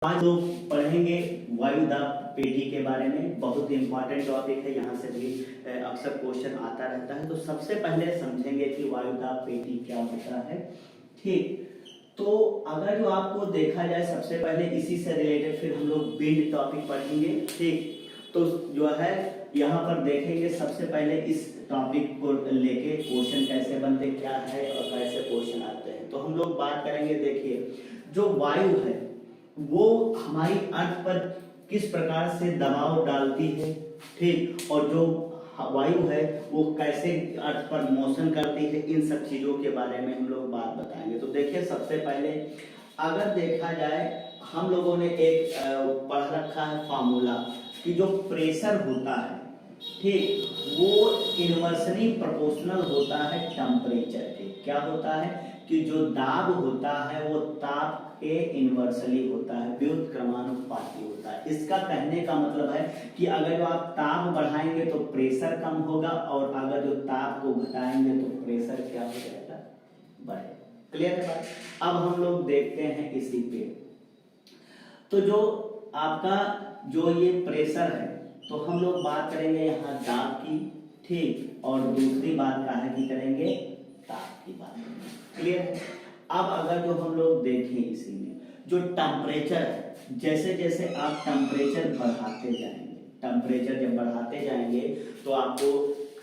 आज लोग पढ़ेंगे वायुदाब पेटी के बारे में। बहुत इंपॉर्टेंट टॉपिक है, यहाँ से भी अक्सर क्वेश्चन आता रहता है। तो सबसे पहले समझेंगे कि वायुदाब पेटी क्या होता है। ठीक, तो अगर जो आपको देखा जाए सबसे पहले इसी से रिलेटेड फिर हम लोग बिल्ड टॉपिक पढ़ेंगे। ठीक, तो जो है यहाँ पर देखेंगे सबसे पहले इस टॉपिक को लेके क्वेश्चन कैसे बनते क्या है और कैसे क्वेश्चन आते हैं। तो हम लोग बात करेंगे, देखिए जो वायु है वो हमारी अर्थ पर किस प्रकार से दबाव डालती है। ठीक, और जो वायु है वो कैसे अर्थ पर मोशन करती है, इन सब चीजों के बारे में हम लोग बात बताएंगे। तो देखिए सबसे पहले अगर देखा जाए हम लोगों ने एक पढ़ रखा है फार्मूला कि जो प्रेशर होता है, ठीक, वो इनवर्सली प्रोपोर्शनल होता है टेम्परेचर के। क्या होता है कि जो दाब होता है वो ताप के इनवर्सली होता है, व्युत्क्रमानुपाती होता है। इसका कहने का मतलब है कि अगर जो आप ताप बढ़ाएंगे तो प्रेशर कम होगा, और अगर जो ताप को घटाएंगे तो प्रेशर क्या हो जाएगा, बढ़ेगा। क्लियर है बात। अब हम लोग देखते हैं इसी पे, तो जो आपका जो ये प्रेशर है तो हम लोग बात करेंगे यहाँ दाब की। ठीक, और दूसरी बात का है कि करेंगे ताप की बात। क्लियर है। अब अगर जो हम लोग देखें इसी में जो टेम्परेचर है, जैसे जैसे आप टेम्परेचर बढ़ाते जाएंगे, टेम्परेचर जब बढ़ाते जाएंगे तो आपको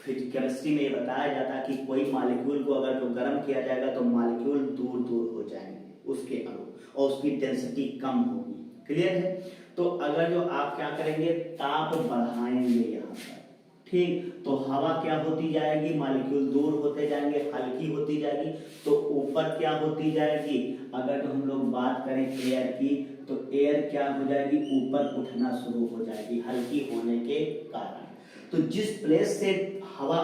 केमिस्ट्री में बताया जाता है कि कोई मॉलिक्यूल को अगर जो गर्म किया जाएगा तो मॉलिक्यूल दूर दूर हो जाएंगे उसके अणु, और उसकी डेंसिटी कम होगी। क्लियर है। तो अगर जो आप क्या करेंगे, ताप बढ़ाएंगे यहाँ पर, ठीक, तो हवा क्या होती जाएगी, मॉलिक्यूल दूर होते जाएंगे, हल्की होती जाएगी, तो ऊपर क्या होती जाएगी। अगर तो हम लोग बात करें एयर की, तो एयर क्या हो जाएगी, ऊपर उठना शुरू हो जाएगी हल्की होने के कारण। तो जिस प्लेस से हवा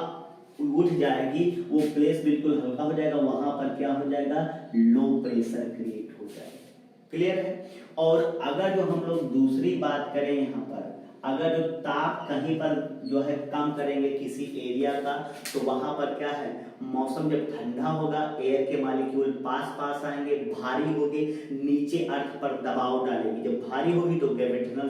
उठ जाएगी वो प्लेस बिल्कुल हल्का हो जाएगा, वहां पर क्या हो जाएगा, लो प्रेशर क्रिएट हो जाएगा। क्लियर है। और अगर जो हम लोग दूसरी बात करें यहाँ पर, अगर जो ताप कहीं पर जो है कम करेंगे किसी एरिया का, तो वहां पर क्या है, मौसम जब ठंडा होगा एयर के मॉलिक्यूल पास पास आएंगे, भारी होगी, नीचे अर्थ पर दबाव डालेगी। जब भारी होगी तो ग्रेविटेशनल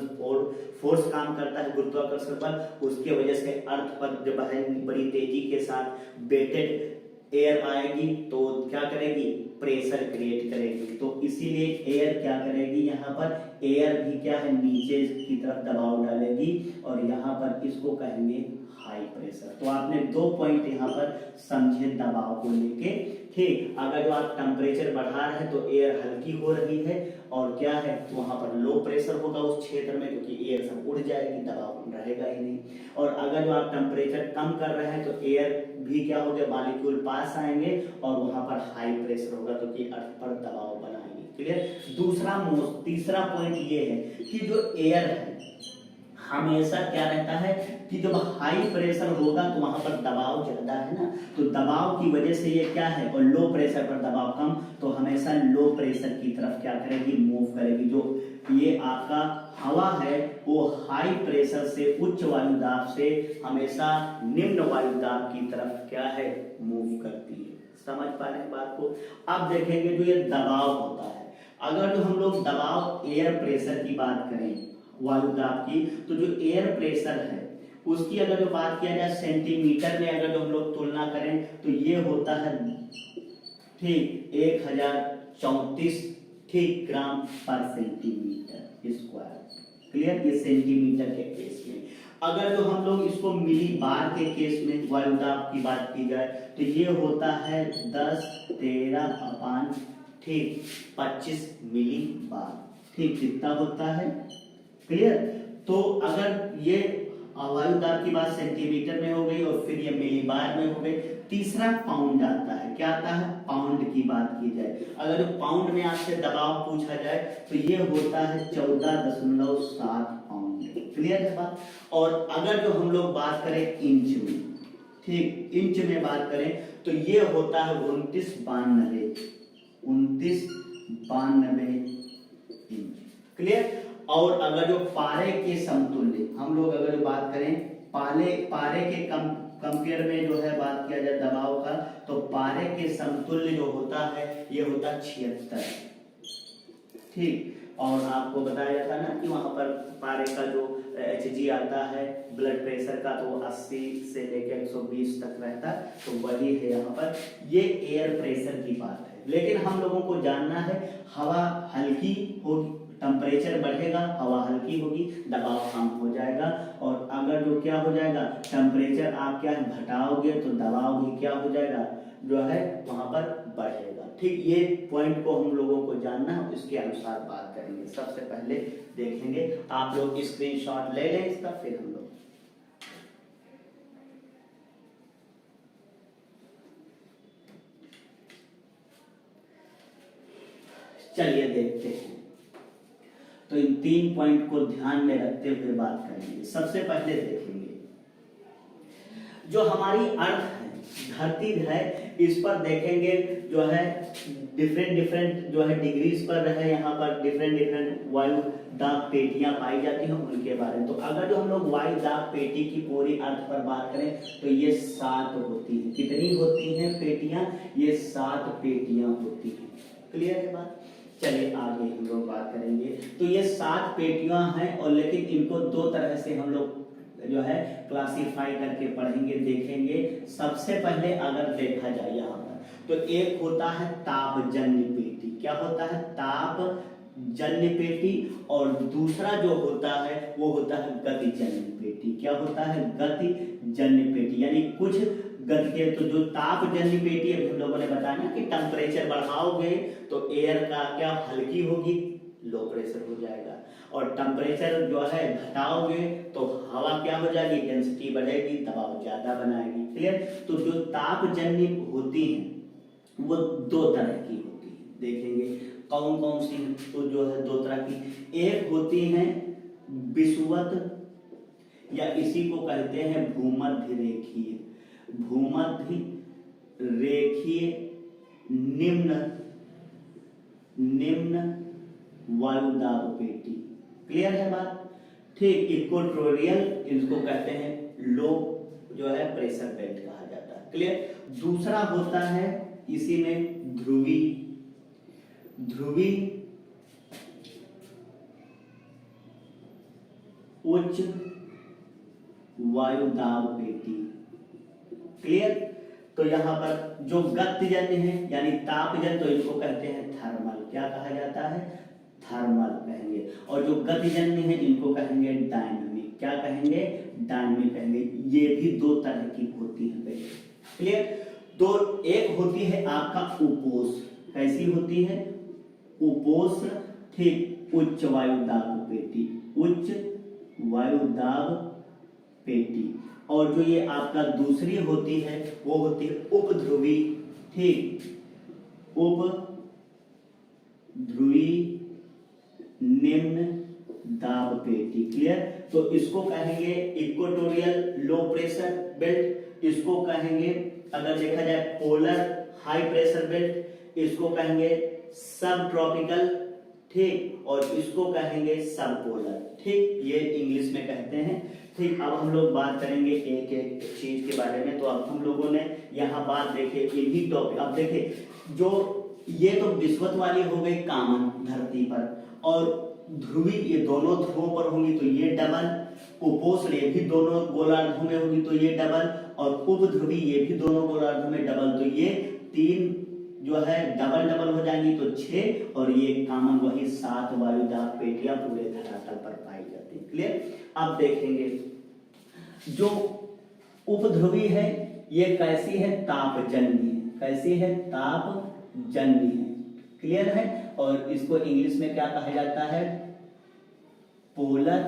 फोर्स काम करता है, गुरुत्वाकर्षण बल, उसके वजह से अर्थ पर जब है बड़ी तेजी के साथ वेटेड एयर आएगी तो क्या करेगी, प्रेशर क्रिएट करेगी। तो इसीलिए एयर क्या करेगी, यहाँ पर एयर भी क्या है, नीचे की तरफ दबाव डालेगी, और यहाँ पर इसको कहेंगे हाई प्रेशर। तो आपने दो पॉइंट यहाँ पर समझे दबाव को लेके। ठीक, अगर जो आप टेम्परेचर बढ़ा रहे हैं तो एयर हल्की हो रही है, और क्या है, वहां पर लो प्रेशर होगा उस क्षेत्र में, क्योंकि एयर सब उड़ जाएगी, दबाव रहेगा ही नहीं। और अगर जो आप टेम्परेचर कम कर रहे हैं तो एयर भी क्या हो गया, मॉलिक्यूल पास आएंगे और वहां पर हाई प्रेशर होगा, तो कि अर्थ पर दबाव बनाएंगे। क्लियर। तीसरा पॉइंट ये है कि जो एयर है हमेशा क्या रहता है कि जब हाई प्रेशर होगा तो वहां पर दबाव ज्यादा है ना, तो दबाव की वजह से ये क्या है, और लो प्रेशर पर दबाव कम, तो हमेशा लो प्रेशर की तरफ क्या करेगी, मूव करेगी। जो ये आपका हवा है वो हाई प्रेशर से उच्च वायुदाब से हमेशा निम्न वायुदाब की तरफ क्या है, मूव करती है। समझ पा रहे हैं बात को। अब देखेंगे जो ये दबाव होता है, अगर जो हम लोग दबाव एयर प्रेशर की बात करें वायुदाब की, तो जो एयर प्रेशर है उसकी अगर जो बात किया जाए सेंटीमीटर में, अगर जो हम लोग तुलना करें तो ये होता है, ठीक, 1034, ठीक, ग्राम पर सेंटीमीटर स्क्वायर। क्लियर। ये सेंटीमीटर के केस में। अगर जो हम लोग इसको मिली बार के केस में वायुदाब की बात की जाए तो ये होता है 10^13 ठीक 25 मिली बार। ठीक, कितना होता है। क्लियर। तो अगर ये वायुदाब की बात सेंटीमीटर में हो गई और फिर ये मिलीबार में हो गई, तीसरा पाउंड आता है। क्या आता है, पाउंड की बात की जाए, अगर पाउंड में आपसे दबाव पूछा जाए तो ये होता है 14.7 पाउंड। क्लियर है बात। और अगर जो हम लोग बात करें इंच में, ठीक, इंच में बात करें तो ये होता है 2992 इंच। क्लियर। और अगर जो पारे के समतुल्य हम लोग अगर बात करें, पारे के कंपेयर में जो है बात किया जाए दबाव का, तो पारे के समतुल्य जो होता है ये होता 76। ठीक, और आपको बताया जाता है ना कि वहाँ पर पारे का जो HG आता है ब्लड प्रेशर का, तो 80 से लेकर 120 तक रहता है, तो वही है यहाँ पर। ये एयर प्रेशर की बात है। लेकिन हम लोगों को जानना है हवा हल्की होगी, टेम्परेचर बढ़ेगा, हवा हल्की होगी, दबाव कम हो जाएगा। और अगर जो क्या हो जाएगा, टेम्परेचर आप क्या घटाओगे तो दबाव भी क्या हो जाएगा, जो है वहां पर बढ़ेगा। ठीक, ये पॉइंट को हम लोगों को जानना है, इसके अनुसार बात करेंगे। सबसे पहले देखेंगे, आप लोग स्क्रीनशॉट ले लें इसका, फिर हम लोग चलिए देखते हैं। तो इन 3 पॉइंट को ध्यान में रखते हुए बात करेंगे। सबसे पहले देखेंगे जो हमारी अर्थ है, धरती है, इस पर देखेंगे जो है डिफरेंट जो है डिग्रीज पर है, यहाँ पर डिफरेंट वायु दाब पेटियां पाई जाती हैं, उनके बारे में। तो अगर जो हम लोग वायु दाब पेटी की पूरी अर्थ पर बात करें तो ये 7 होती है। कितनी होती हैं पेटियां? ये 7 पेटियां होती हैं। क्लियर है बात? चलिए आगे हम लोग बात करेंगे। तो ये 7 पेटियां हैं, और लेकिन इनको 2 तरह से हम लोग जो है क्लासिफाई करके पढ़ेंगे, देखेंगे। सबसे पहले अगर देखा जाए यहाँ पर, तो एक होता है तापजन्य पेटी। क्या होता है? तापजन्य पेटी। और दूसरा जो होता है वो होता है गतिजन्य पेटी। क्या होता है? गतिजन्य पेटी, यानी कुछ गति के। तो जो तापजन्य पेटी अभी हम लोगों ने बताया ना कि टेम्परेचर बढ़ाओगे तो एयर का क्या हल्की होगी, लो प्रेशर हो जाएगा। और टेम्परेचर जो है घटाओगे तो हवा क्या हो जाएगी, डेंसिटी बढ़ेगी, दबाव ज्यादा बनाएगी। क्लियर? तो जो तापजन्य होती हैं वो 2 तरह की होती है। देखेंगे कौन कौन सी हैं। तो जो है 2 तरह की, एक होती है विषुवत, या इसी को कहते हैं भूमध्य रेखीय। भूमध्य रेखीय निम्न वायुदाब पेटी। क्लियर है बात? ठीक, इक्वेटोरियल इसको कहते हैं, लो जो है प्रेशर बेल्ट कहा जाता है। क्लियर? दूसरा होता है इसी में ध्रुवी उच्च वायुदाब पेटी। क्लियर? तो यहाँ पर जो गतिजन्य है यानी तापजन्य, तो इनको कहते हैं थर्मल। क्या कहा जाता है? थर्मल कहेंगे। और जो गतिजन्य है इनको कहेंगे डायनामिक। क्या कहेंगे? डायनामिक कहेंगे। ये भी 2 तरह की होती है। क्लियर? तो एक होती है आपका उपोष्ण। कैसी होती है? उपोष्ण। ठीक, उच्च वायुदाब पेटी, उच्च वायुदाब पेटी। और जो ये आपका दूसरी होती है वो होती है उपध्रुवी। ठीक, उपध्रुवी निम्न दाब पेटी। क्लियर? तो इसको कहेंगे इक्वेटोरियल लो प्रेशर बेल्ट, इसको कहेंगे अगर देखा जाए पोलर हाई प्रेशर बेल्ट, इसको कहेंगे सब ट्रॉपिकल। ठीक, और इसको कहेंगे सब पोलर। ठीक, ये इंग्लिश में कहते हैं। ठीक, अब हम लोग बात करेंगे एक एक चीज के बारे में। तो अब हम लोगों ने यहाँ बात देखे इन्हीं टॉपिक। अब देखे जो ये तो विषुवत वाली हो गई कॉमन धरती पर, और ध्रुवी ये दोनों ध्रुवों पर होंगी तो ये डबल, उपोष्ण ये भी दोनों गोलार्धों में होगी तो ये डबल, और उपध्रुवी ये भी दोनों गोलार्धों में डबल, तो ये 3 जो है डबल डबल हो जाएंगी तो 6, और ये कॉमन वही 7 वायुदाब पेटियां पूरे धरातल पर पाई जाती है। क्लियर? अब देखेंगे जो उपध्रुवी है ये कैसी है? तापजन्य है। कैसी है? तापजन्य है। क्लियर है? और इसको इंग्लिश में क्या कहा जाता है? पोलर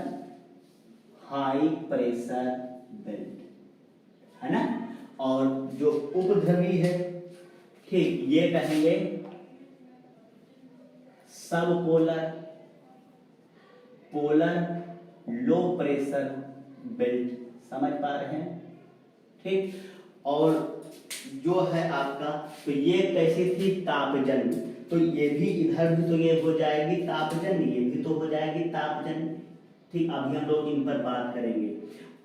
हाई प्रेशर बेल्ट, है ना? और जो उपध्रुवी है, ठीक, ये कहेंगे सब पोलर लो प्रेशर बेल्ट। समझ पा रहे हैं? ठीक, और जो है आपका, तो ये कैसी थी? तापजन्य। तो ये भी इधर भी तो ये हो जाएगी तापजन्य, ये भी तो हो जाएगी तापजन्य। ठीक, अभी हम लोग इन पर बात करेंगे।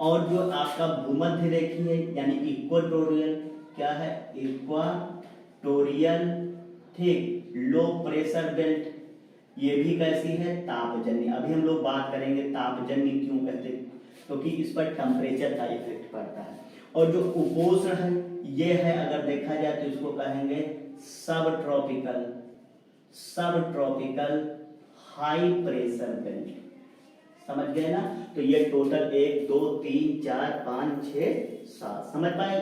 और जो आपका भूमध्य रेखीय है यानी इक्वेटोरियल, क्या है? इक्वेटोरियल, ठीक, लो प्रेशर बेल्ट, ये भी कैसी है, तापजन्य। अभी हम लोग बात करेंगे तापजन्य क्यों कहते हैं, क्योंकि इस पर टेम्परेचर का इफेक्ट पड़ता है। और जो उपोष्ण है ये है, अगर देखा जाए तो इसको कहेंगे सब ट्रॉपिकल, सब ट्रॉपिकल हाई प्रेशर बेल्ट। समझ गए ना। तो ये टोटल 1 2 3 4 5 6 7, समझ पाए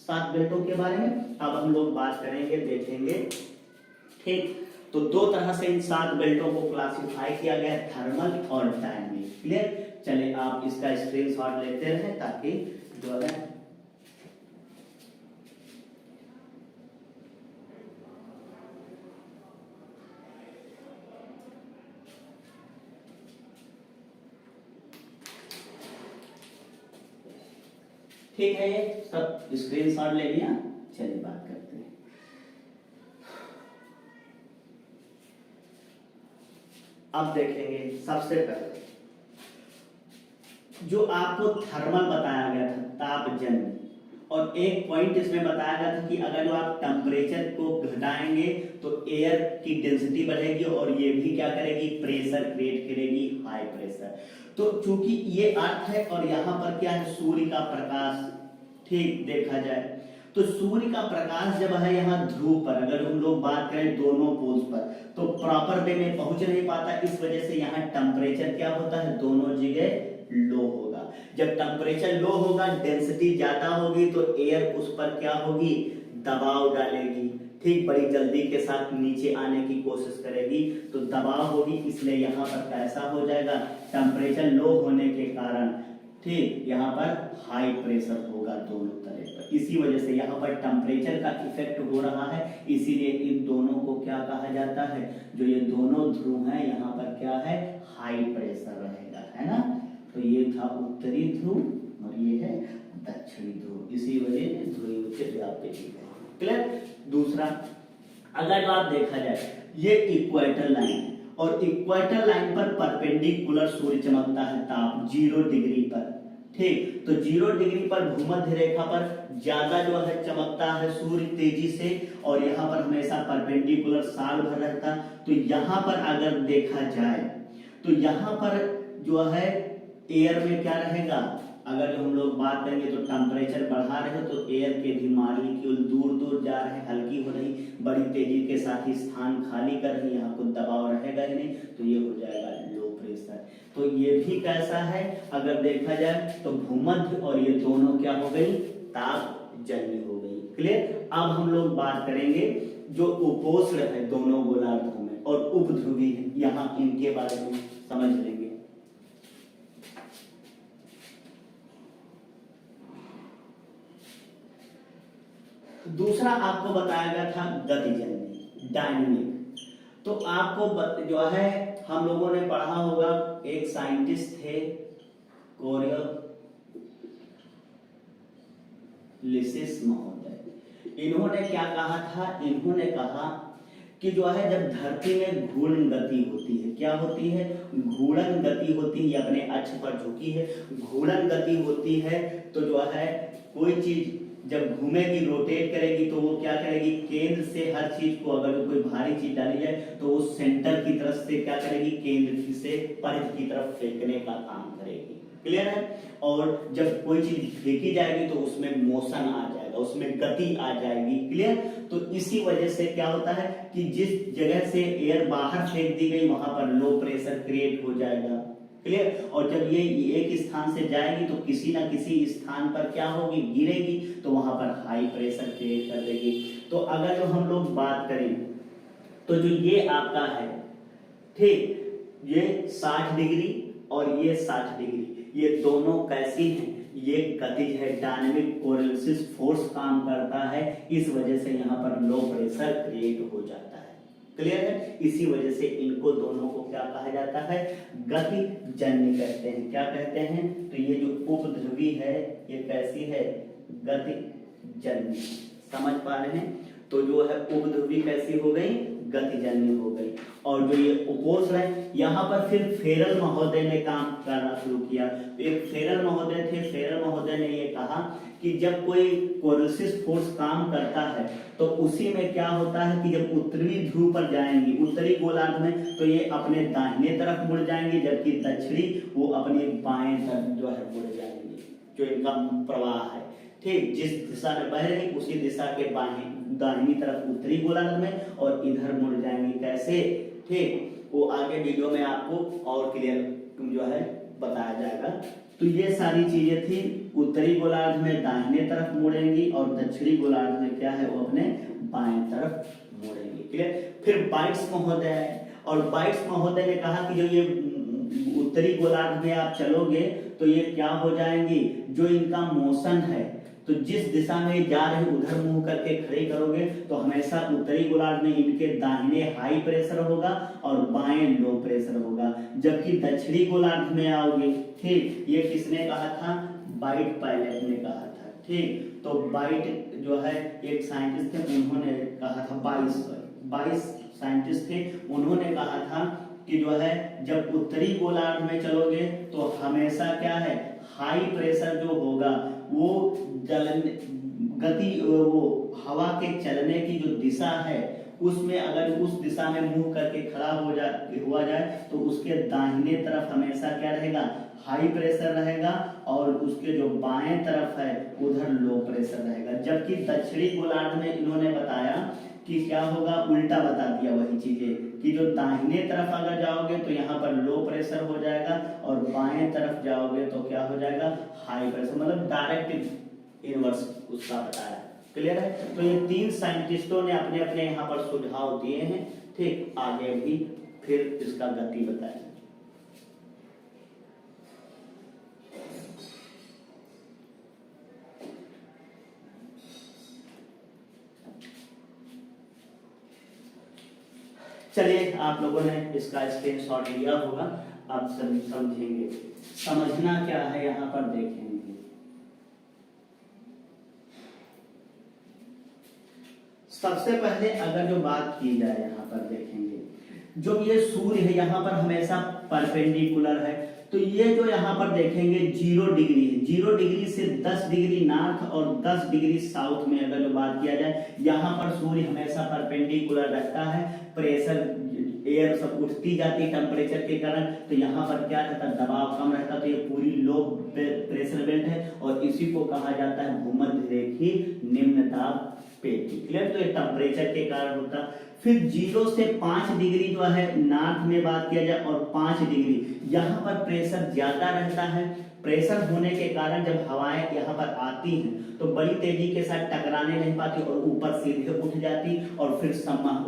7 बेल्टों के बारे में। अब हम लोग बात करेंगे, देखेंगे, ठीक। तो दो तरह से इन 7 बेल्टों को क्लासिफाई किया गया है, थर्मल और डायनेमिक। क्लियर। चलिए आप इसका स्क्रीनशॉट लेते रहे ताकि जो है ठीक है। ये सब स्क्रीनशॉट ले लिया। चलिए बात करते हैं। अब देखेंगे सबसे पहले जो आपको थर्मल बताया गया था, तापजन्य, और एक पॉइंट इसमें बताया गया था कि अगर जो आप टेम्परेचर को घटाएंगे तो एयर की डेंसिटी बढ़ेगी और ये भी क्या करेगी, प्रेशर क्रिएट करेगी, हाई प्रेशर। तो चूंकि ये अर्थ है और यहाँ पर क्या है, सूर्य का प्रकाश, ठीक देखा जाए तो सूर्य का प्रकाश जब है यहाँ ध्रुव पर, अगर हम लोग बात करें दोनों पोल्स पर, तो प्रॉपर वे में पहुंच नहीं पाता। इस वजह से यहाँ टेम्परेचर क्या होता है, दोनों जगह लो होगा। जब टेम्परेचर लो होगा, डेंसिटी ज्यादा होगी, तो एयर उस पर क्या होगी, दबाव डालेगी, ठीक, बड़ी जल्दी के साथ नीचे आने की कोशिश करेगी, तो दबाव होगी। इसलिए यहाँ पर कैसा हो जाएगा, टेम्परेचर लो होने के कारण, ठीक, यहाँ पर हाई प्रेशर होगा दोनों तरफ पर। इसी वजह से यहाँ पर टेम्परेचर का इफेक्ट हो रहा है, इसीलिए इन दोनों को क्या कहा जाता है, जो ये दोनों ध्रुव हैं यहाँ पर क्या है, हाई प्रेशर रहेगा, है ना। तो ये था उत्तरी ध्रुव और ये है दक्षिणी ध्रुव, इसी वजह से ध्रुवीय। क्लियर। दूसरा, अगर आप देखा जाए ये इक्वेटर लाइन है और इक्वेटर लाइन पर परपेंडिकुलर सूर्य चमकता है ताप 0 डिग्री पर, ठीक। तो 0 डिग्री पर भूमध्य रेखा पर ज्यादा जो है चमकता है सूर्य तेजी से, और यहाँ पर हमेशा परपेंडिकुलर साल भर रहता। तो यहाँ पर अगर देखा जाए तो यहाँ पर जो है एयर में क्या रहेगा, अगर हम लोग बात करेंगे तो टेम्परेचर बढ़ा रहे हो तो एयर के भी मॉलिक्यूल दूर दूर जा रहे हैं, हल्की हो रही, बड़ी तेजी के साथ ही स्थान खाली कर रही, यहाँ को दबाव रहेगा ही नहीं, तो ये हो जाएगा लो प्रेशर। तो ये भी कैसा है, अगर देखा जाए तो भूमध्य और ये दोनों क्या हो गई, तापजन्य हो गई। क्लियर। अब हम लोग बात करेंगे जो उपोष्ण है दोनों गोलार्धों में और उपध्रुवी है, यहाँ इनके बारे में समझ लेंगे। दूसरा आपको बताया गया था गतिजन्य, डायनेमिक। तो आपको जो है हम लोगों ने पढ़ा होगा, एक साइंटिस्ट थे कोरियोलिसिस महोदय। इन्होंने क्या कहा था, इन्होंने कहा कि जो है जब धरती में घूर्णन गति होती है, क्या होती है, घूर्णन गति होती है, अपने अक्ष पर झुकी है, घूर्णन गति होती है, तो जो है कोई चीज जब घूमेगी, रोटेट करेगी, तो वो क्या करेगी, केंद्र से हर चीज को, अगर कोई भारी चीज डाली जाए तो वो सेंटर की तरफ से क्या करेगी, केंद्र से परिधि की तरफ फेंकने का काम करेगी। क्लियर है। और जब कोई चीज फेंकी जाएगी तो उसमें मोशन आ जाएगा, उसमें गति आ जाएगी। क्लियर। तो इसी वजह से क्या होता है कि जिस जगह से एयर बाहर फेंक दी गई वहां पर लो प्रेशर क्रिएट हो जाएगा। क्लियर। और जब ये एक स्थान से जाएगी तो किसी ना किसी स्थान पर क्या होगी, गिरेगी, तो वहां पर हाई प्रेशर क्रिएट कर देगी। तो अगर जो हम लोग बात करें तो जो ये आपका है, ठीक, ये 60 डिग्री और ये 60 डिग्री, ये दोनों कैसी हैं, ये गतिज है, डायनेमिक कोरियोलिसिस फोर्स काम करता है, इस वजह से यहाँ पर लो प्रेशर क्रिएट हो जाता है। क्लियर है। इसी वजह से इनको दोनों को क्या कहा जाता है, गतिजन्य कहते हैं। क्या कहते हैं, तो ये जो उपध्रुवी है ये कैसी है, गतिजन्य। समझ पा रहे हैं। तो जो है उपध्रुवी कैसी हो गई, गतिजन्य हो गई। और जो ये उपोष्ण है, यहाँ पर फिर फेरल महोदय ने काम करना शुरू किया। एक फेरल महोदय थे, फेरल महोदय ने ये कहा कि जब कोई कोरोसिस फोर्स काम करता है तो उसी में क्या होता है कि जब उत्तरी ध्रुव पर जाएंगी, उत्तरी गोलार्ध में, तो ये अपने दाहिने तरफ मुड़ जाएंगी, जबकि दक्षिणी वो अपने बाएं तरफ जो है मुड़ जाएंगी, जो इनका प्रवाह है। ठीक, जिस दिशा में बह रही उसी दिशा के बाएं दाहिनी तरफ उत्तरी गोलार्ध में, और इधर मुड़ जाएंगी। कैसे? ठीक, वो आगे वीडियो में आपको और क्लियर जो है बताया जाएगा। तो ये सारी चीजें थी, उत्तरी गोलार्ध में दाहिने तरफ मुड़ेंगी और दक्षिणी गोलार्ध में क्या है वो अपने बाएं तरफ मुड़ेंगी। क्लियर? फिर बाइट्स महोदय है, और बाइट्स महोदय ने कहा कि जो ये उत्तरी गोलार्ध में आप चलोगे तो ये क्या हो जाएंगी, जो इनका मोशन है, तो जिस दिशा में जा रहे उधर मुंह करके खड़े करोगे तो हमेशा उत्तरी गोलार्ध में इनके दाहिने हाई प्रेशर होगा और बाएं लो प्रेशर होगा, जबकि दक्षिणी गोलार्ध में आओगे। ठीक, ये किसने कहा था? बाइट पायलट ने कहा था। ठीक, तो बाइट जो है एक साइंटिस्ट थे, उन्होंने कहा था, 22 साइंटिस्ट थे, उन्होंने कहा था कि जो है जब उत्तरी गोलार्ध में चलोगे तो हमेशा क्या है, हाई प्रेशर जो होगा वो वो हवा के चलने की जो दिशा है उसमें अगर उस दिशा में मुंह करके खड़ा हुआ जाए तो उसके दाहिने तरफ हमेशा क्या रहेगा, हाई प्रेशर रहेगा, और उसके जो बाएं तरफ है उधर लो प्रेशर रहेगा। जबकि दक्षिणी गोलार्ध में इन्होंने बताया कि क्या होगा, उल्टा बता दिया वही चीजें कि जो दाहिने तरफ अगर जाओगे तो यहाँ पर लो प्रेशर हो जाएगा, और बाएं तरफ जाओगे तो क्या हो जाएगा, हाई प्रेशर, मतलब डायरेक्ट इनवर्स उसका बताया। क्लियर है? तो ये 3 साइंटिस्टों ने अपने अपने यहाँ पर सुझाव दिए हैं। ठीक, आगे भी फिर इसका गति बताएं। चलिए, आप लोगों ने इसका स्क्रीनशॉट लिया होगा, आप सभी समझेंगे। समझना क्या है यहाँ पर देखेंगे। सबसे पहले अगर जो बात की जाए यहाँ पर देखेंगे, जो ये सूर्य है यहाँ पर हमेशा परपेंडिकुलर है, तो ये जो यहाँ पर देखेंगे 0 डिग्री है, 0 डिग्री से 10 डिग्री नॉर्थ और 10 डिग्री साउथ में अगर जो बात किया जाए, यहाँ पर सूर्य हमेशा परपेंडिकुलर रहता है। प्रेशर, एयर सब उठती जाती टेम्परेचर के कारण, तो यहाँ पर क्या रहता है, दबाव कम रहता, तो ये पूरी लो प्रेशर बेल्ट है, और इसी को कहा जाता है भूमध्य रेखीय निम्न दाब पेटी। क्लियर? तो ये टेम्परेचर के कारण होता। फिर 0 से 5 डिग्री जो है नॉर्थ में बात किया जाए, और 5 डिग्री यहाँ पर प्रेशर ज्यादा रहता है। प्रेशर होने के कारण जब हवाएं यहाँ पर आती हैं तो बड़ी तेजी के साथ टकराने नहीं पाती और ऊपर सीधे उठ जाती, और फिर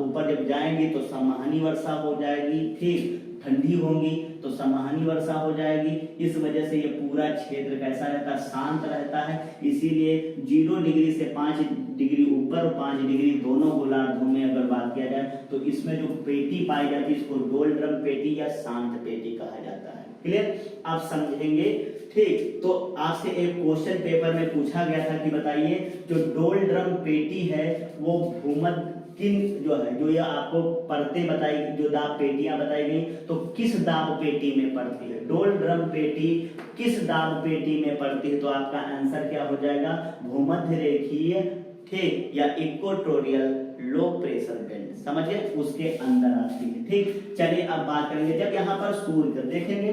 ऊपर जब जाएंगी तो संवहनी वर्षा हो जाएगी। ठीक, ठंडी होंगी तो संवहनी वर्षा हो जाएगी। इस वजह से ये पूरा क्षेत्र कैसा रहता है, शांत रहता है। इसीलिए 0 डिग्री से 5 डिग्री ऊपर और 5 डिग्री दोनों गोलार्धों में अगर बात किया जाए तो इसमें जो पेटी पाई जाती है इसको डोल्ड्रम पेटी या शांत पेटी कहा जाता है। क्लियर? आप समझेंगे। ठीक, तो आपसे एक क्वेश्चन पेपर में पूछा गया था कि बताइए जो डोल्ड्रम पेटी है वो भूमध्य किन जो है, जो ये आपको परतें बताई, जो दाब पेटियां बताई गई, तो किस दाब पेटी में पड़ती है? डोल्ड्रम पेटी किस दाब पेटी में पड़ती है? तो आपका आंसर क्या हो जाएगा, भूमध्य रेखीय, ठीक, या इक्वेटोरियल लो प्रेशर बेल्ट, समझिए उसके अंदर आती है। ठीक, चलिए अब बात करेंगे, जब यहाँ पर सूर्य देखेंगे,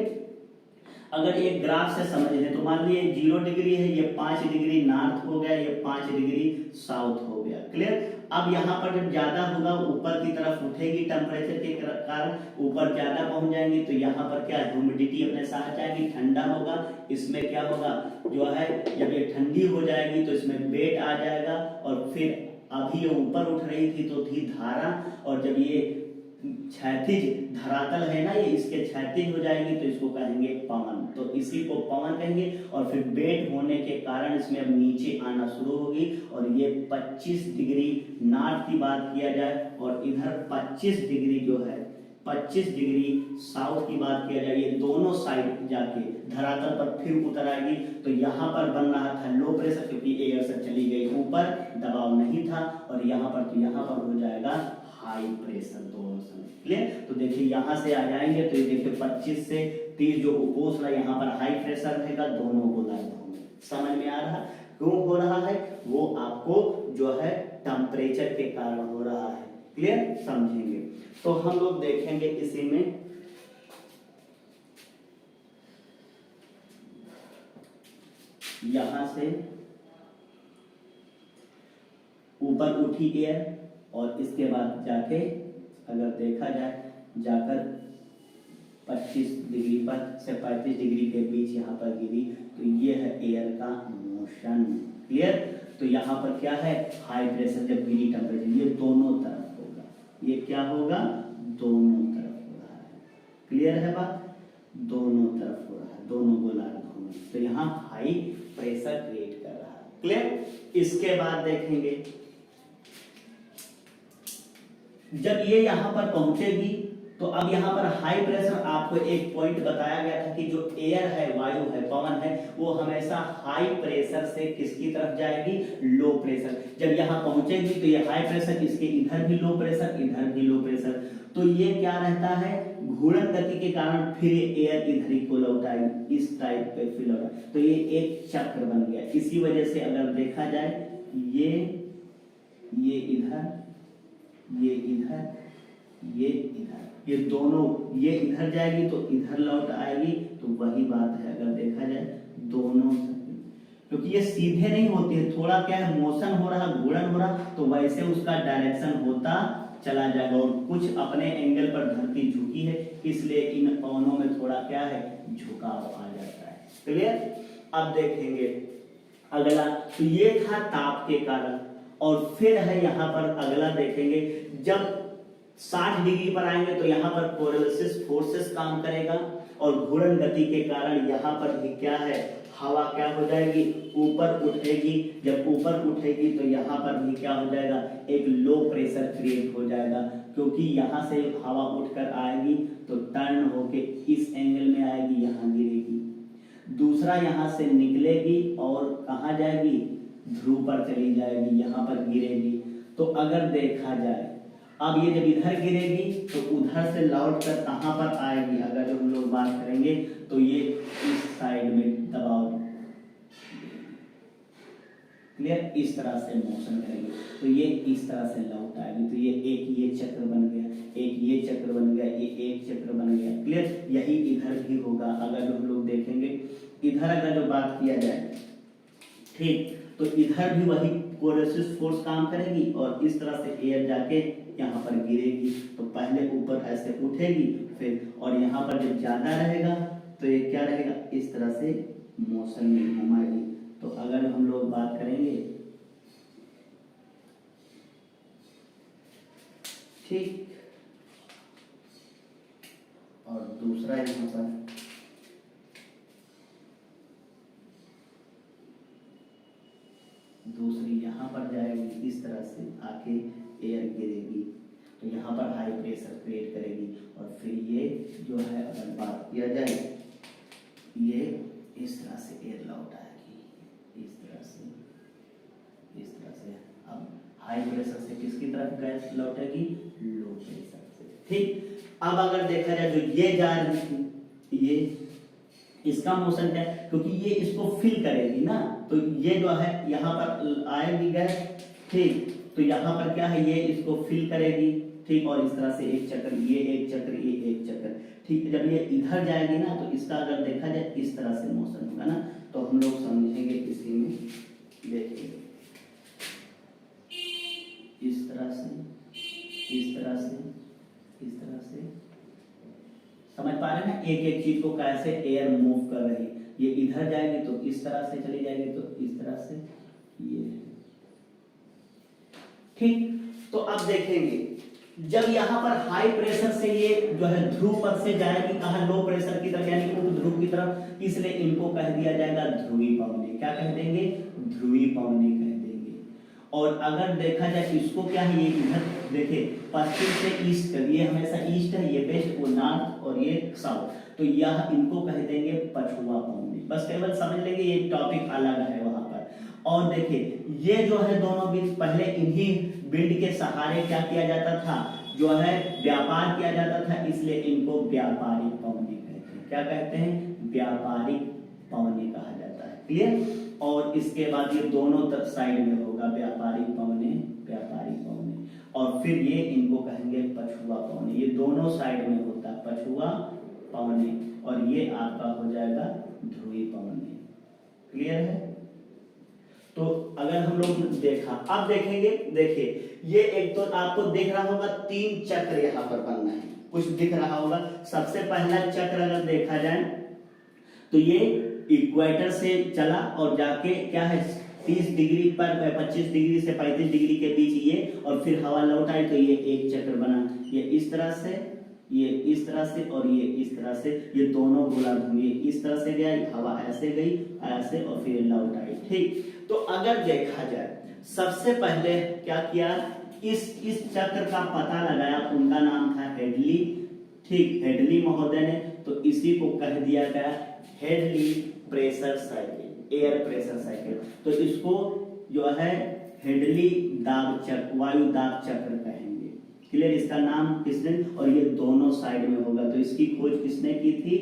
अगर ये ग्राफ से समझ लें तो मान लीजिए 0 डिग्री है, ये 5 डिग्री नॉर्थ हो गया, ये 5 डिग्री साउथ हो गया। क्लियर? अब यहाँ पर जब ज्यादा होगा ऊपर की तरफ उठेगी, टेम्परेचर के कारण ऊपर ज्यादा पहुंच जाएंगी, तो यहाँ पर क्या ह्यूमिडिटी अपने साथ आएगी, ठंडा होगा, इसमें क्या होगा जो है, जब ये ठंडी हो जाएगी तो इसमें वेट आ जाएगा, और फिर अभी ये ऊपर उठ रही थी तो थी धारा, और जब ये क्षैतिज धरातल है ना, ये इसके क्षैतिज हो जाएगी तो इसको कहेंगे पवन, तो इसी को पवन कहेंगे। और फिर वेट होने के कारण इसमें अब नीचे आना शुरू होगी, और ये 25 डिग्री नॉर्थ की बात किया जाए और इधर 25 डिग्री जो है 25 डिग्री साउथ की बात किया जाए, ये दोनों साइड जाके धरातल पर फिर उतर आएगी। तो यहाँ पर बन रहा था लो प्रेशर, क्योंकि एयर से चली गई ऊपर, दबाव नहीं था, और यहाँ पर तो यहाँ पर हो जाएगा हाई प्रेशर, दोनों समय क्लियर। तो देखिए यहाँ से आ जाएंगे तो ये देखिए 25 से 30 जो उपोष्ण है यहाँ पर हाई प्रेशर रहेगा दोनों गोलार्धों में। समझ में आ रहा, क्यों हो रहा है, वो आपको जो है टेम्परेचर के कारण हो रहा है, क्लियर, समझेंगे। तो हम लोग देखेंगे इसी में यहां से ऊपर उठी एयर और इसके बाद जाके अगर देखा जाए जाकर 25 डिग्री पर से 35 डिग्री के बीच यहाँ पर गिरी, तो ये है एयर का मोशन, क्लियर। तो यहाँ पर क्या है, हाई प्रेशर जब गिरी टेम्परेचर, ये दोनों तरफ होगा, ये क्या होगा, दोनों तरफ हो रहा है, क्लियर है बात, दोनों तरफ हो रहा है, दोनों गोलार्धों में। तो यहाँ हाई प्रेशर क्रिएट कर रहा है, क्लियर। इसके बाद देखेंगे जब ये यहां पर पहुंचेगी तो अब यहां पर हाई प्रेशर, आपको एक पॉइंट बताया गया था कि जो एयर है, वायु है, पवन है, वो हमेशा हाई प्रेशर से किसकी तरफ जाएगी, लो प्रेशर। जब यहां पहुंचेगी तो ये हाई प्रेशर, इसके इधर भी लो प्रेशर, इधर भी लो प्रेशर, तो ये क्या रहता है, घूर्णन गति के कारण फिर ये एयर इधर ही को लौटाएगी, इस टाइप पे फिर लौटा, तो ये एक चक्र बन गया। इसी वजह से अगर देखा जाए ये इधर, ये इधर, ये इधर, ये दोनों, ये इधर जाएगी तो इधर लौट आएगी, तो वही बात है अगर देखा जाए दोनों, क्योंकि ये सीधे नहीं होती है, थोड़ा क्या है, मोशन हो रहा, घूर्णन हो रहा, तो वैसे उसका डायरेक्शन होता चला जाएगा। और कुछ अपने एंगल पर धरती झुकी है, इसलिए इन पवनों में थोड़ा क्या है, झुकाव आ जाता है, क्लियर। अब देखेंगे अगला, तो ये था ताप के कारण, और फिर है यहाँ पर अगला देखेंगे, जब 60 डिग्री पर आएंगे तो यहाँ पर कोरियोलिस फोर्सेस काम करेगा, और घूर्णन गति के कारण यहाँ पर भी क्या है, हवा क्या हो जाएगी, ऊपर उठेगी। जब ऊपर उठेगी तो यहाँ पर भी क्या हो जाएगा, एक लो प्रेशर क्रिएट हो जाएगा, क्योंकि यहाँ से हवा उठकर आएगी तो टर्न होके इस एंगल में आएगी, यहाँ गिरेगी, दूसरा यहाँ से निकलेगी और कहाँ जाएगी, ध्रुव पर चली जाएगी, यहाँ पर गिरेगी। तो अगर देखा जाए अब ये जब इधर गिरेगी तो उधर से लौट कर कहाँ पर आएगी, अगर जो हम लोग बात करेंगे तो ये इस साइड में दबाव, क्लियर, इस तरह से मोशन करेंगे तो ये इस तरह से लौट आएगी। तो ये एक ये चक्र बन गया, एक ये चक्र बन गया, ये एक चक्र बन गया, क्लियर। यही इधर भी होगा, अगर जो हम लोग देखेंगे इधर अगर जो बात किया जाए, ठीक, तो इधर भी वही कोरियोलिस फोर्स काम करेगी और इस तरह से एयर जाके यहाँ पर गिरेगी, तो पहले ऊपर ऐसे उठेगी फिर, और यहाँ पर जब ज्यादा रहेगा तो ये क्या रहेगा, इस तरह से मोशन में घुमाएगी। तो अगर हम लोग बात करेंगे, ठीक, और दूसरा यहाँ पर दूसरी यहाँ पर जाएगी, इस तरह से आके एयर गिरेगी, तो यहाँ पर हाई प्रेशर क्रिएट करेगी, और फिर ये जो है अगर बात किया जाए, ये इस तरह से एयर लौट आएगी, इस तरह से, इस तरह से। अब हाई प्रेशर से किसकी तरफ गैस लौटेगी, लो प्रेशर से, ठीक। अब अगर देखा जाए जो ये जा रही थी, ये इसका मोशन क्या है, क्योंकि ये इसको फिल करेगी ना, तो ये जो है यहाँ पर आएगी गैस, ठीक, तो यहाँ पर क्या है, ये इसको फिल करेगी, ठीक, और इस तरह से एक चक्र, ये एक चक्र, ये एक चक्र, ठीक। जब ये इधर जाएगी ना तो इसका अगर देखा जाए इस तरह से मोशन होगा ना, तो हम लोग समझेंगे इसी में, देखेंगे इस तरह से, इस तरह से, इस तरह से, समझ पा रहे हैं ना, एक एक चीज को कैसे एयर मूव कर रही, ये इधर जाएगी तो इस तरह से चली जाएगी, तो इस तरह से, ये, ठीक। तो अब देखेंगे जब यहाँ पर हाई प्रेशर से ये जो है ध्रुव पर से जाएगी कहाँ, लो प्रेशर की तरफ, यानी उपध्रुव की तरफ, इसलिए इनको कह दिया जाएगा ध्रुवी पवनी। क्या कह देंगे, ध्रुवी पवनी कह देंगे। और अगर देखा जाए इसको क्या है, ये इधर देखिए पश्चिम से ईस्ट कर, ये हमेशा ईस्ट है, ये वेस्ट, वो नॉर्थ, और ये साउथ, तो यह इनको कह देंगे पछुआ पवनी। बस केवल समझ लेंगे, ये टॉपिक अलग है वहां पर। और देखिए ये जो है दोनों बीच पहले इन्हीं विंड के सहारे क्या किया जाता था, जो है व्यापार किया जाता था, इसलिए इनको व्यापारिक पवने कहते हैं। क्या कहते हैं? व्यापारिक पवने कहा जाता है। क्लियर? और इसके बाद ये दोनों साइड में होगा व्यापारिक पवने, व्यापारिक पवने, और फिर ये इनको कहेंगे पछुआ पवने। ये दोनों साइड में होता है पछुआ पवने, और ये आपका हो जाएगा ध्रुवी पवने। क्लियर है? तो अगर हम लोग देखा, अब देखेंगे, देखिए ये एक तो आपको दिख रहा होगा 3 चक्र यहाँ पर बनना है, कुछ दिख रहा होगा। सबसे पहला चक्र अगर देखा जाए तो ये इक्वेटर से चला और जाके क्या है 30 डिग्री पर 25 डिग्री से 35 डिग्री के बीच ये, और फिर हवा लौट आई तो ये एक चक्र बना। ये इस तरह से, ये इस तरह से, और ये इस तरह से, ये दोनों गोलार्ध ये इस तरह से गया, हवा ऐसे गई ऐसे, और फिर लौट आई। ठीक, तो अगर देखा जाए सबसे पहले क्या किया, इस चक्र का पता लगाया, उनका नाम था हेडली। ठीक, हेडली महोदय ने, तो इसी को कह दिया गया Hadley pressure cycle, air pressure cycle. तो इसको जो है हेडली दाब चक्र, वायु दाब चक्र कहेंगे। क्लियर? इसका नाम किसने, और ये दोनों साइड में होगा, तो इसकी खोज किसने की थी?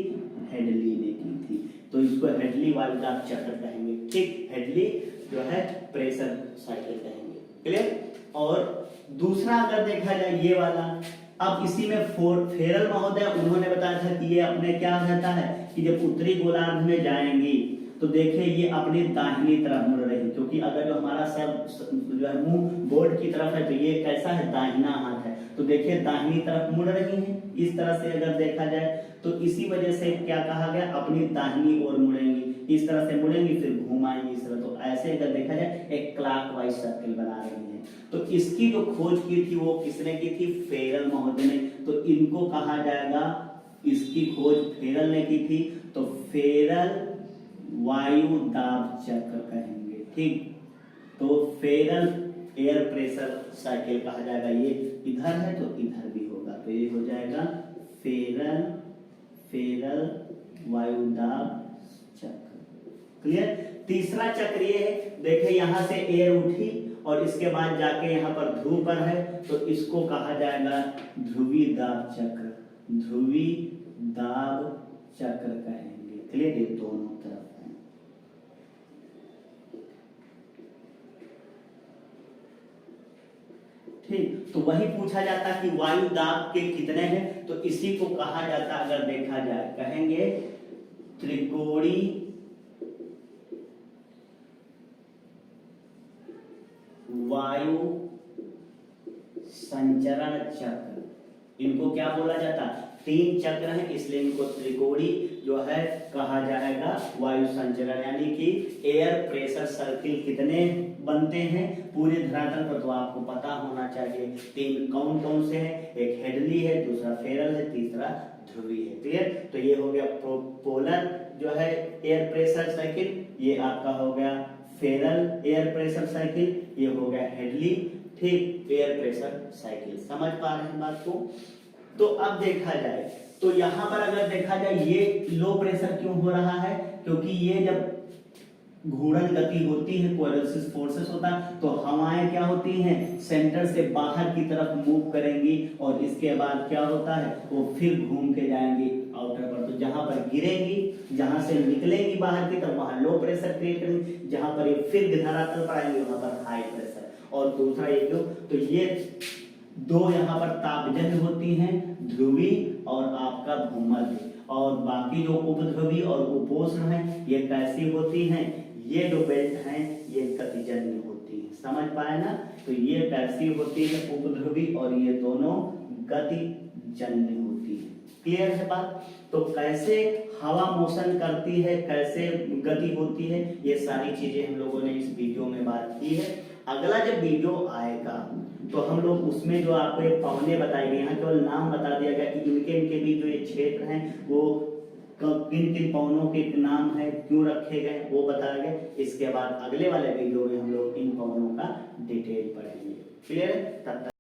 हेडली ने की थी। तो इसको हेडली वायु दाब चक्र कहेंगे। ठीक, हेडली जो है प्रेशर साइकिल कहेंगे। क्लियर? और दूसरा अगर देखा जाए ये वाला, अब इसी में फेरल महोदय उन्होंने बताया था कि ये अपने क्या रहता है कि जब उत्तरी गोलार्ध में जाएंगी तो देखिए ये अपनी दाहिनी तरफ मुड़ रही है, क्योंकि अगर जो हमारा सब जो है मुंह बोर्ड की तरफ है तो ये कैसा है? दाहिना हाथ है। तो देखिए दाहिनी तरफ मुड़ रही है इस तरह से अगर देखा जाए, तो इसी वजह से क्या कहा गया, अपनी दाहिनी ओर मुड़ेंगी, इस तरह से मुड़ेंगी फिर घुमाएंगी इस तरह। तो ऐसे अगर देखा जाए एक क्लॉकवाइज सर्किल बना रही है। तो इसकी जो खोज की थी वो किसने की थी? फेरल महोदय ने। तो इनको कहा जाएगा, इसकी खोज फेरल ने की थी, तो फेरल वायु दाब चक्र कहेंगे। ठीक, तो फेरल एयर प्रेशर साइकिल कहा जाएगा। ये इधर है तो इधर भी होगा, तो ये हो जाएगा फेरल वायु दाब चक्र। क्लियर? तीसरा चक्र ये है, देखिए यहां से एयर उठी और इसके बाद जाके यहाँ पर ध्रुव पर है, तो इसको कहा जाएगा ध्रुवी दाब चक्र, ध्रुवी दाब चक्र कहेंगे। क्लियर? ये दोनों तरफ है। ठीक, तो वही पूछा जाता कि वायु दाब के कितने हैं, तो इसी को कहा जाता अगर देखा जाए, कहेंगे त्रिकोणी वायु संचरण चक्र। इनको क्या बोला जाता? 3 चक्र हैं, इसलिए इनको त्रिकोणी जो है कहा जाएगा वायु संचरण, यानी कि एयर प्रेशर सर्किल कितने बनते हैं पूरे धरातल पर, तो आपको पता होना चाहिए। 3 कौन कौन से हैं? एक हेडली है, दूसरा फेरल है, तीसरा ध्रुवी है। क्लियर? तो ये हो गया पोलर जो है एयर प्रेशर साइकिल, ये आपका हो गया फेरल एयर प्रेशर साइकिल, ये हो गया हेडली ठीक एयर प्रेशर साइकिल। समझ पा रहे हैं बात को? तो अब देखा जाए तो यहां पर अगर देखा जाए ये लो प्रेशर क्यों हो रहा है, क्योंकि ये जब घूर्णन गति होती है, कोएल्सिव फोर्सेस होता है, तो हवाएं क्या होती हैं सेंटर से बाहर की तरफ मूव करेंगी, और इसके बाद क्या होता है वो फिर घूम के जाएंगी आउटर पर। तो जहां पर गिरेंगी, जहां से निकलेंगी बाहर की तरफ, वहां लो प्रेशर क्रिएट करेंगी, जहां पर ये फिर धरातल पर आएंगे वहां पर हाई प्रेशर। और दूसरा ये क्यों, तो ये दो यहाँ पर तापजन्य होती हैं, ध्रुवी और आपका भूमध्य, और बाकी जो उपध्रुवी और उपोष्ण है ये कैसी होती हैं, ये जो बेल्ट हैं ये गतिजन्य होती है। समझ पाए ना? तो ये कैसी होती है उपध्रुवी, और ये दोनों गतिजन्य होती है। क्लियर है बात? तो कैसे हवा मोशन करती है, कैसे गति होती है, ये सारी चीजें हम लोगों ने इस वीडियो में बात की है। अगला जब वीडियो आएगा तो हम लोग उसमें जो आपको एक पवने बताए गए, यहाँ केवल नाम बता दिया गया कि इनके भी जो ये क्षेत्र हैं वो किन किन पवनों के नाम है, क्यों रखे गए, वो बताया गया। इसके बाद अगले वाले वीडियो में हम लोग इन पवनों का डिटेल पढ़ेंगे। क्लियर है? तब तक